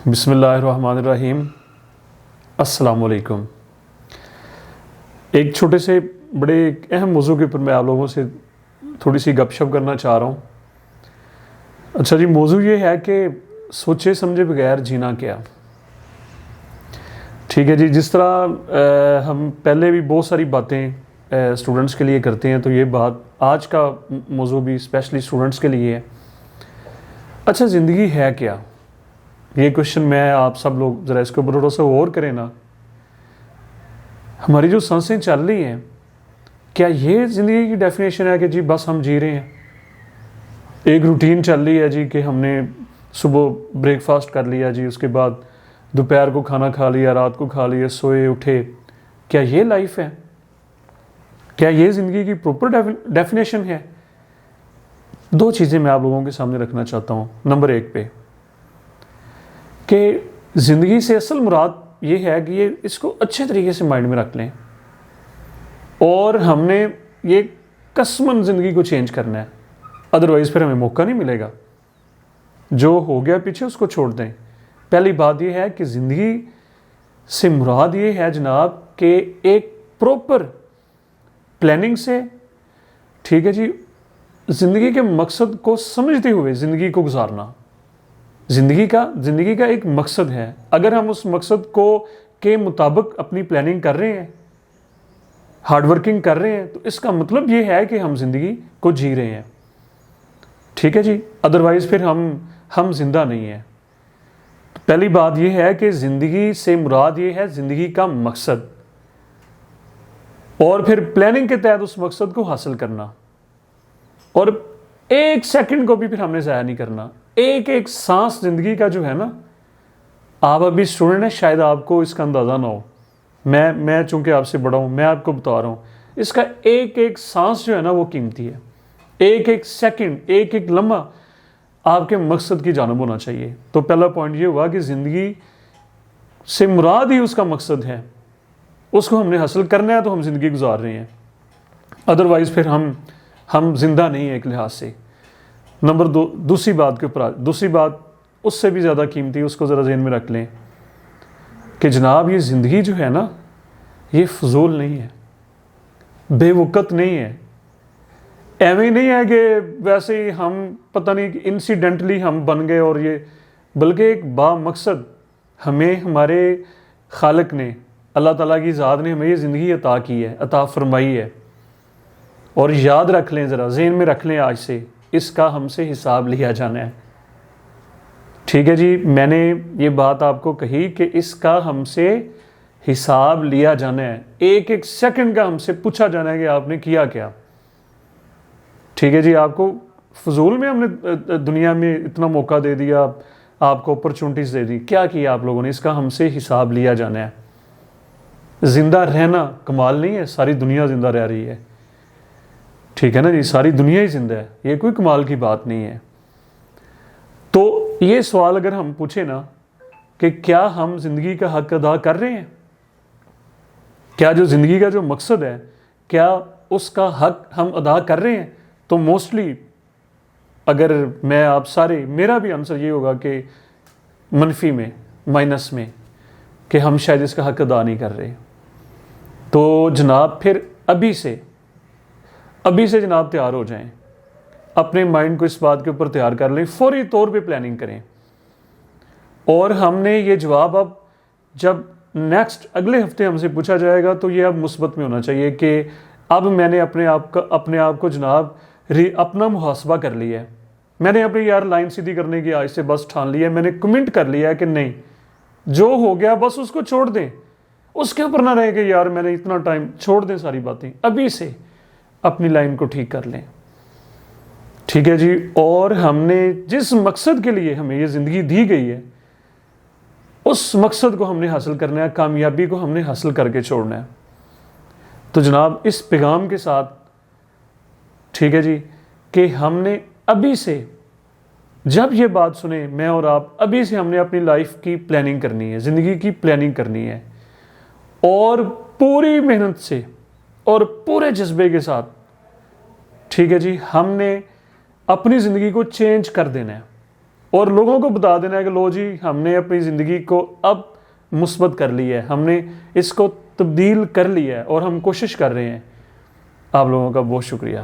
بسم اللہ الرحمن الرحیم۔ السلام علیکم۔ ایک چھوٹے سے بڑے اہم موضوع کے اوپر میں آپ لوگوں سے تھوڑی سی گپ شپ کرنا چاہ رہا ہوں۔ اچھا جی، موضوع یہ ہے کہ سوچے سمجھے بغیر جینا کیا۔ ٹھیک ہے جی، جس طرح ہم پہلے بھی بہت ساری باتیں اسٹوڈنٹس کے لیے کرتے ہیں، تو یہ بات آج کا موضوع بھی اسپیشلی اسٹوڈنٹس کے لیے ہے۔ اچھا، زندگی ہے کیا؟ یہ کوشچن میں آپ سب لوگ ذرا اس کے اوپر تھوڑا سا غور کریں نا۔ ہماری جو سانسیں چل رہی ہیں، کیا یہ زندگی کی ڈیفینیشن ہے کہ جی بس ہم جی رہے ہیں؟ ایک روٹین چل رہی ہے جی کہ ہم نے صبح بریک فاسٹ کر لیا جی، اس کے بعد دوپہر کو کھانا کھا لیا، رات کو کھا لیا، سوئے اٹھے۔ کیا یہ لائف ہے؟ کیا یہ زندگی کی پراپر ڈیفینیشن ہے؟ دو چیزیں میں آپ لوگوں کے سامنے رکھنا چاہتا ہوں۔ نمبر ایک پہ کہ زندگی سے اصل مراد یہ ہے کہ اس کو اچھے طریقے سے مائنڈ میں رکھ لیں، اور ہم نے یہ قسماً زندگی کو چینج کرنا ہے، ادروائز پھر ہمیں موقع نہیں ملے گا۔ جو ہو گیا پیچھے اس کو چھوڑ دیں۔ پہلی بات یہ ہے کہ زندگی سے مراد یہ ہے جناب کہ ایک پراپر پلاننگ سے، ٹھیک ہے جی، زندگی کے مقصد کو سمجھتے ہوئے زندگی کو گزارنا۔ زندگی کا ایک مقصد ہے۔ اگر ہم اس مقصد کو کے مطابق اپنی پلاننگ کر رہے ہیں، ہارڈ ورکنگ کر رہے ہیں، تو اس کا مطلب یہ ہے کہ ہم زندگی کو جی رہے ہیں۔ ٹھیک ہے جی، ادروائز پھر ہم زندہ نہیں ہیں۔ پہلی بات یہ ہے کہ زندگی سے مراد یہ ہے زندگی کا مقصد، اور پھر پلاننگ کے تحت اس مقصد کو حاصل کرنا، اور ایک سیکنڈ کو بھی پھر ہم نے ضائع نہیں کرنا۔ ایک ایک سانس زندگی کا جو ہے نا، آپ ابھی اسٹوڈنٹ ہیں، شاید آپ کو اس کا اندازہ نہ ہو، میں چونکہ آپ سے بڑا ہوں، میں آپ کو بتا رہا ہوں، اس کا ایک ایک سانس جو ہے نا وہ قیمتی ہے۔ ایک ایک سیکنڈ، ایک ایک لمحہ آپ کے مقصد کی جانب ہونا چاہیے۔ تو پہلا پوائنٹ یہ ہوا کہ زندگی سے مراد ہی اس کا مقصد ہے، اس کو ہم نے حاصل کرنا ہے تو ہم زندگی گزار رہے ہیں، ادروائز پھر ہم زندہ نہیں ہیں ایک لحاظ سے۔ نمبر دو، دوسری بات اس سے بھی زیادہ قیمتی، اس کو ذرا ذہن میں رکھ لیں کہ جناب یہ زندگی جو ہے نا، یہ فضول نہیں ہے، بے وقت نہیں ہے، ایویں نہیں ہے کہ ویسے ہی ہم پتہ نہیں کہ انسیڈنٹلی ہم بن گئے، اور یہ بلکہ ایک با مقصد ہمیں ہمارے خالق نے، اللہ تعالیٰ کی ذات نے ہمیں یہ زندگی عطا کی ہے، عطا فرمائی ہے۔ اور یاد رکھ لیں، ذرا ذہن میں رکھ لیں، آج سے اس کا ہم سے حساب لیا جانا ہے۔ ٹھیک ہے جی، میں نے یہ بات آپ کو کہی کہ اس کا ہم سے حساب لیا جانا ہے، ایک ایک سیکنڈ کا ہم سے پوچھا جانا ہے کہ آپ نے کیا کیا۔ ٹھیک ہے جی، آپ کو فضول میں ہم نے دنیا میں اتنا موقع دے دیا، آپ کو اپرچونٹیز دے دی، کیا کیا آپ لوگوں نے؟ اس کا ہم سے حساب لیا جانا ہے۔ زندہ رہنا کمال نہیں ہے، ساری دنیا زندہ رہ رہی ہے، ٹھیک ہے نا جی، ساری دنیا ہی زندہ ہے، یہ کوئی کمال کی بات نہیں ہے۔ تو یہ سوال اگر ہم پوچھیں نا کہ کیا ہم زندگی کا حق ادا کر رہے ہیں، کیا جو زندگی کا جو مقصد ہے، کیا اس کا حق ہم ادا کر رہے ہیں، تو موسٹلی اگر میں آپ سارے، میرا بھی آنسر یہ ہوگا کہ منفی میں، مائنس میں، کہ ہم شاید اس کا حق ادا نہیں کر رہے۔ تو جناب پھر ابھی سے جناب تیار ہو جائیں، اپنے مائنڈ کو اس بات کے اوپر تیار کر لیں، فوری طور پہ پلاننگ کریں۔ اور ہم نے یہ جواب اب جب نیکسٹ اگلے ہفتے ہم سے پوچھا جائے گا تو یہ اب مثبت میں ہونا چاہیے کہ اب میں نے اپنے آپ کو جناب اپنا محاسبہ کر لیا ہے، میں نے اپنی یار لائن سیدھی کرنے کی آج سے بس ٹھان لیا ہے، میں نے کمنٹ کر لیا ہے کہ نہیں، جو ہو گیا بس اس کو چھوڑ دیں، اس کے اوپر نہ رہے کہ یار میں نے اتنا ٹائم، چھوڑ دیں ساری باتیں، ابھی سے اپنی لائن کو ٹھیک کر لیں۔ ٹھیک ہے جی، اور ہم نے جس مقصد کے لیے ہمیں یہ زندگی دی گئی ہے، اس مقصد کو ہم نے حاصل کرنا ہے، کامیابی کو ہم نے حاصل کر کے چھوڑنا ہے۔ تو جناب اس پیغام کے ساتھ، ٹھیک ہے جی، کہ ہم نے ابھی سے، جب یہ بات سنیں میں اور آپ، ابھی سے ہم نے اپنی لائف کی پلاننگ کرنی ہے، زندگی کی پلاننگ کرنی ہے، اور پوری محنت سے اور پورے جذبے کے ساتھ، ٹھیک ہے جی، ہم نے اپنی زندگی کو چینج کر دینا ہے، اور لوگوں کو بتا دینا ہے کہ لو جی ہم نے اپنی زندگی کو اب مثبت کر لی ہے، ہم نے اس کو تبدیل کر لیا ہے اور ہم کوشش کر رہے ہیں۔ آپ لوگوں کا بہت شکریہ۔